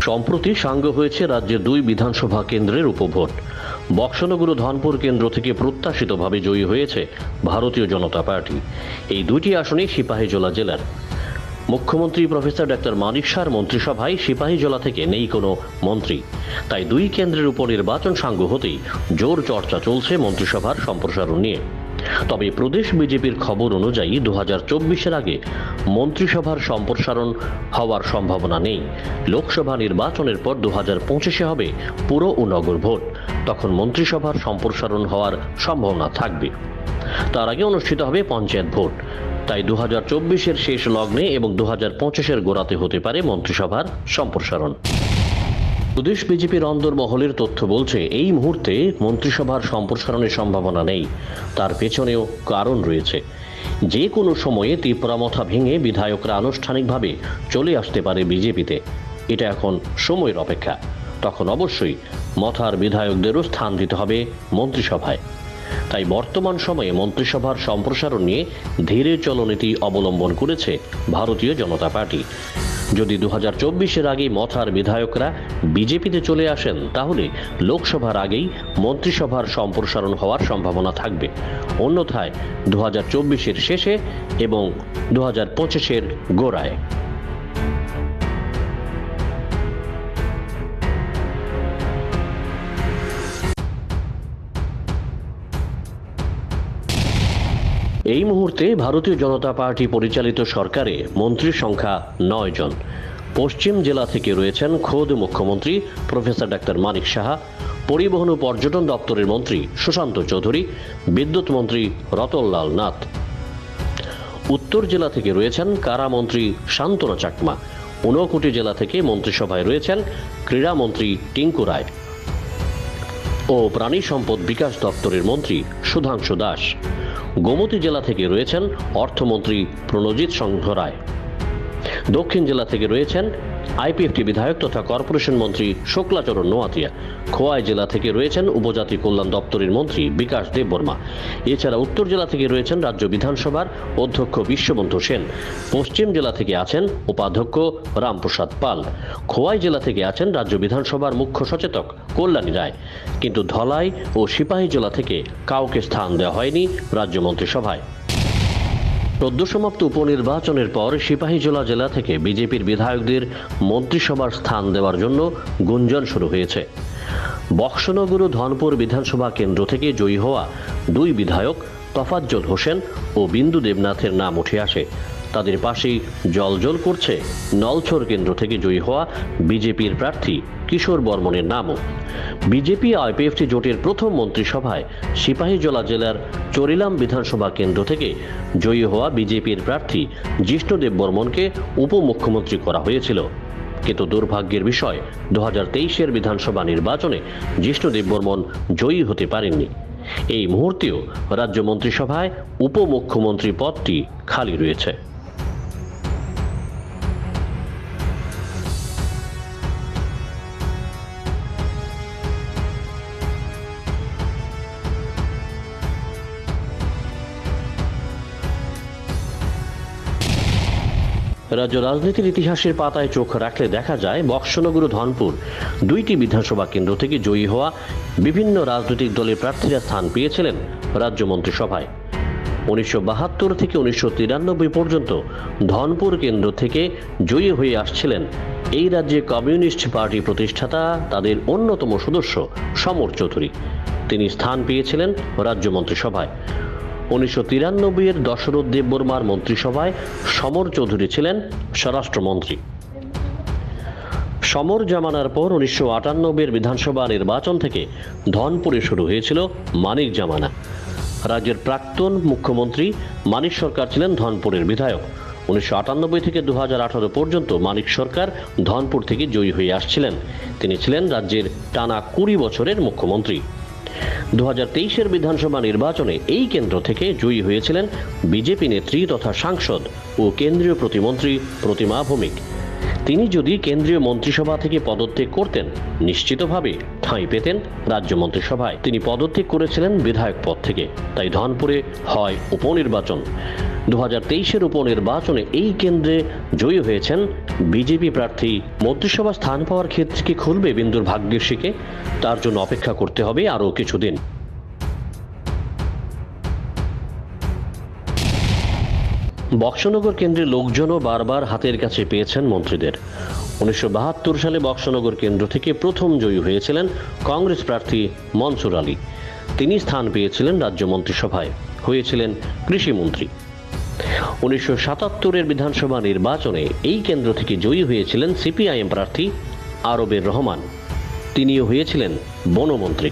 সম্প্রতি সাঙ্গ হয়েছে রাজ্যের দুই বিধানসভা কেন্দ্রের উপভোট। বক্সনগর ও ধনপুর কেন্দ্র থেকে প্রত্যাশিতভাবে জয়ী হয়েছে ভারতীয় জনতা পার্টি। এই দুইটি আসনে সিপাহীজলা জেলার। মুখ্যমন্ত্রী প্রফেসর ডক্টর মানিক শাহর মন্ত্রিসভায় সিপাহীজলা থেকে নেই কোনো মন্ত্রী, তাই দুই কেন্দ্রের উপর নির্বাচন সাঙ্গ হতেই জোর চর্চা চলছে মন্ত্রিসভার সম্প্রসারণ নিয়ে। তবে প্রদেশ বিজেপির খবর অনুযায়ী 2024-এর আগে মন্ত্রিসভার সম্প্রসারণ হওয়ার সম্ভাবনা নেই। লোকসভা নির্বাচনের পর 2025-এ হবে পুর ও নগর ভোট, তখন মন্ত্রিসভার সম্প্রসারণ হওয়ার সম্ভাবনা থাকবে। তার আগে অনুষ্ঠিত হবে পঞ্চায়েত ভোট, তাই 2024-এর শেষ লগ্নে এবং 2025-এর গোড়াতে হতে পারে মন্ত্রিসভার সম্প্রসারণ। প্রদেশ বিজেপির অন্দরমহলের তথ্য বলছে এই মুহূর্তে মন্ত্রিসভার সম্প্রসারণের সম্ভাবনা নেই। তার পেছনেও কারণ রয়েছে। যে কোনো সময়ে তীব্রামথা ভেঙে বিধায়করা আনুষ্ঠানিকভাবে চলে আসতে পারে বিজেপিতে। এটা এখন সময়ের অপেক্ষা। তখন অবশ্যই মথার বিধায়কদেরও স্থান দিতে হবে মন্ত্রিসভায়। তাই বর্তমান সময়ে মন্ত্রিসভার সম্প্রসারণ নিয়ে ধীরে চলনীতি অবলম্বন করেছে ভারতীয় জনতা পার্টি। যদি 2024-এর আগেই মথার বিধায়করা বিজেপিতে চলে আসেন, তাহলে লোকসভার আগেই মন্ত্রিসভার সম্প্রসারণ হওয়ার সম্ভাবনা থাকবে। অন্যথায় 2024-এর শেষে এবং 2025-এর গোড়ায়। এই মুহূর্তে ভারতীয় জনতা পার্টি পরিচালিত সরকারে মন্ত্রীর সংখ্যা 9 জন। পশ্চিম জেলা থেকে রয়েছেন খোদ মুখ্যমন্ত্রী প্রফেসর ডক্টর মানিক সাহা, পরিবহন ও পর্যটন দপ্তরের মন্ত্রী সুশান্ত চৌধুরী, বিদ্যুৎ মন্ত্রী রতনলাল নাথ। উত্তর জেলা থেকে রয়েছেন কারামন্ত্রী শান্তনু চাকমা। ঊনকোটি জেলা থেকে মন্ত্রিসভায় রয়েছেন ক্রীড়ামন্ত্রী টিঙ্কু রায় ও প্রাণী সম্পদ বিকাশ দপ্তরের মন্ত্রী সুধাংশু দাস। গোমতী জেলা থেকে রয়েছেন অর্থমন্ত্রী প্রণজিৎ সিংহ রায়। দক্ষিণ জেলা থেকে রয়েছেন আইপিএফটি বিধায়ক তথা কর্পোরেশন মন্ত্রী শুক্লাচরণ নোয়াতিয়া। খোয়াই জেলা থেকে রয়েছেন উপজাতি কল্যাণ দপ্তরের মন্ত্রী বিকাশ দেববর্মা। এছাড়া উত্তর জেলা থেকে রয়েছেন রাজ্য বিধানসভার অধ্যক্ষ বিশ্ববন্ধু সেন। পশ্চিম জেলা থেকে আছেন উপাধ্যক্ষ রামপ্রসাদ পাল। খোয়াই জেলা থেকে আছেন রাজ্য বিধানসভার মুখ্য সচেতক কল্যাণী রায়। কিন্তু ধলাই ও সিপাহীজলা থেকে কাউকে স্থান দেওয়া হয়নি রাজ্য মন্ত্রিসভায়। সদ্যসমাপ্ত উপনির্বাচনের পর সিপাহীজলা জেলা থেকে বিজেপির বিধায়কদের মন্ত্রিসভার স্থান দেওয়ার জন্য গুঞ্জন শুরু হয়েছে। বক্সনগর ও ধনপুর বিধানসভা কেন্দ্র থেকে জয়ী হওয়া দুই বিধায়ক তফাজ্জল হোসেন ও বিন্দু দেবনাথের নাম উঠে আসে। তাদের পাশেই জলজল করছে নলছর কেন্দ্র থেকে জয়ী হওয়া বিজেপির প্রার্থী কিশোর বর্মনের নামও। বিজেপি আইপিএফটি জোটের প্রথম মন্ত্রিসভায় সিপাহীজলা জেলার চরিলাম বিধানসভা কেন্দ্র থেকে জয়ী হওয়া বিজেপির প্রার্থী জিষ্ণু দেববর্মনকে উপমুখ্যমন্ত্রী করা হয়েছিল। কিন্তু দুর্ভাগ্যের বিষয় 2023-এর বিধানসভা নির্বাচনে জিষ্ণু দেববর্মন জয়ী হতে পারেননি। এই মুহূর্তেও রাজ্য মন্ত্রিসভায় উপমুখ্যমন্ত্রী পদটি খালি রয়েছে। রাজ্য রাজনীতির ইতিহাসের পাতায় চোখ রাখলে দেখা যায় বক্সনগর ও ধনপুর দুইটি বিধানসভা কেন্দ্র থেকে জয়ী হওয়া বিভিন্ন রাজনৈতিক দলের প্রার্থীরা স্থান পেয়েছিলেন রাজ্য মন্ত্রিসভায়। 1972 থেকে 1993 পর্যন্ত ধনপুর কেন্দ্র থেকে জয়ী হয়ে আসছিলেন এই রাজ্যে কমিউনিস্ট পার্টি প্রতিষ্ঠাতা তাদের অন্যতম সদস্য সমর চৌধুরী। তিনি স্থান পেয়েছিলেন রাজ্য মন্ত্রিসভায়। 1993-এর দশরথ দেববর্মার মন্ত্রিসভায় সমর চৌধুরী ছিলেন স্বরাষ্ট্রমন্ত্রী। সমর জামানার পর 1998-এর বিধানসভা নির্বাচন থেকে ধনপুরে শুরু হয়েছিল মানিক জামানা। রাজ্যের প্রাক্তন মুখ্যমন্ত্রী মানিক সরকার ছিলেন ধনপুরের বিধায়ক। 1998 থেকে 2018 পর্যন্ত মানিক সরকার ধনপুর থেকে জয়ী হয়ে আসছিলেন। তিনি ছিলেন রাজ্যের টানা 20 বছরের মুখ্যমন্ত্রী। 2023-এর বিধানসভা নির্বাচনে এই কেন্দ্র থেকে জয়ী হয়েছিলেন বিজেপি নেত্রী তথা সাংসদ ও কেন্দ্রীয় প্রতিমন্ত্রী প্রতিমা ভৌমিক। তিনি যদি কেন্দ্রীয় মন্ত্রিসভা থেকে পদত্যাগ করতেন, নিশ্চিতভাবে ঠাঁই পেতেন রাজ্য মন্ত্রিসভায়। তিনি পদত্যাগ করেছিলেন বিধায়ক পদ থেকে, তাই ধনপুরে হয় উপনির্বাচন। 2023-এর উপনির্বাচনে এই কেন্দ্রে জয়ী হয়েছেন বিজেপি প্রার্থী। মন্ত্রিসভা স্থান পাওয়ার ক্ষেত্রে কি খুলবে বিন্দুর ভাগ্যের শিকে? তার জন্য অপেক্ষা করতে হবে আরও কিছুদিন। বক্সনগর কেন্দ্রের লোকজনও বারবার হাতের কাছে পেয়েছেন মন্ত্রীদের। 1972 সালে বক্সনগর কেন্দ্র থেকে প্রথম জয়ী হয়েছিলেন কংগ্রেস প্রার্থী মনসুর আলী। তিনি স্থান পেয়েছিলেন রাজ্য মন্ত্রিসভায়, হয়েছিলেন কৃষিমন্ত্রী। 1977-এর বিধানসভা নির্বাচনে এই কেন্দ্র থেকে জয়ী হয়েছিলেন সিপিআইএম প্রার্থী আরবের রহমান। তিনিও হয়েছিলেন বনমন্ত্রী।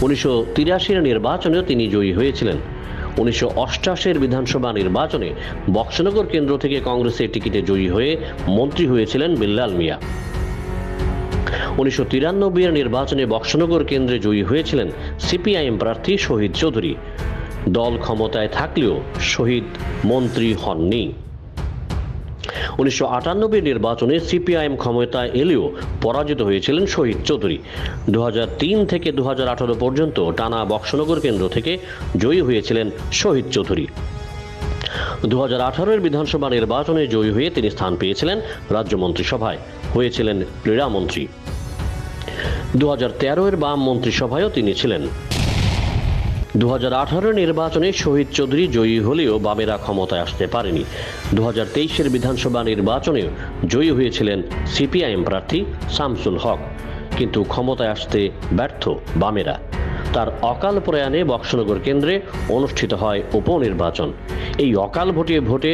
1983-এর নির্বাচনেও তিনি জয়ী হয়েছিলেন। 1988-এর বিধানসভা নির্বাচনে বক্সনগর কেন্দ্র থেকে কংগ্রেসের টিকিটে জয়ী হয়ে মন্ত্রী হয়েছিলেন বিল্লাল মিয়া। 1993-এর নির্বাচনে বক্সনগর কেন্দ্রে জয়ী হয়েছিলেন সিপিআইএম প্রার্থী শহীদ চৌধুরী। দল ক্ষমতায় থাকলেও শহীদ মন্ত্রী হননি। 1998 নির্বাচনে সিপিআইএম ক্ষমতায় এলেও পরাজিত হয়েছিলেন শহীদ চৌধুরী। 2003 থেকে 2018 পর্যন্ত টানা বক্সনগর কেন্দ্র থেকে জয়ী হয়েছিলেন শহীদ চৌধুরী। 2018-এর বিধানসভা নির্বাচনে জয়ী হয়ে তিনি স্থান পেয়েছিলেন রাজ্য মন্ত্রিসভায়, হয়েছিলেন ক্রীড়ামন্ত্রী। 2013-এর বাম মন্ত্রিসভায়ও তিনি ছিলেন। 2018 নির্বাচনে শহীদ চৌধুরী জয়ী হলেও বামেরা ক্ষমতায় আসতে পারেনি। 2023-এর বিধানসভা নির্বাচনেও জয়ী হয়েছিলেন সিপিআইএম প্রার্থী শামসুল হক, কিন্তু ক্ষমতায় আসতে ব্যর্থ বামেরা। তার অকাল প্রয়াণে বক্সনগর কেন্দ্রে অনুষ্ঠিত হয় উপনির্বাচন। এই অকাল ভোটে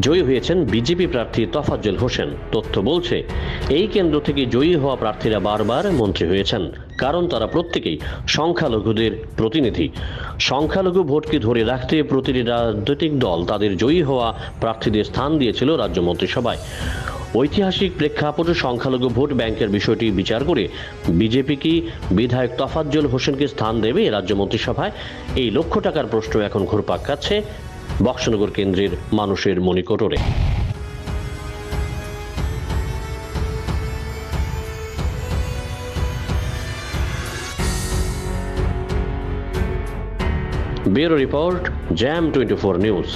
জয়ী হয়েছেন বিজেপি প্রার্থী তোফাজ্জল হোসেন। তথ্য বলছে এই কেন্দ্র থেকে জয়ী হওয়া প্রার্থীরা বারবার মন্ত্রী হয়েছেন, কারণ তারা প্রত্যেকেই সংখ্যালঘুদের প্রতিনিধি। সংখ্যালঘু ভোটকে ধরে রাখতে প্রতিটি রাজনৈতিক দল তাদের জয়ী হওয়া প্রার্থীদের স্থান দিয়েছিল রাজ্য মন্ত্রিসভায়। ঐতিহাসিক প্রেক্ষাপটে সংখ্যালঘু ভোট ব্যাংকের বিষয়টি বিচার করে বিজেপি কি বিধায়ক তোফাজ্জল হোসেনকে স্থান দেবে রাজ্য মন্ত্রিসভায়? এই লক্ষ টাকার প্রশ্ন এখন ঘুরপাক খাচ্ছে বক্সনগর কেন্দ্রের মানুষের মণিকোটরে। Bureau report, jam 24 news.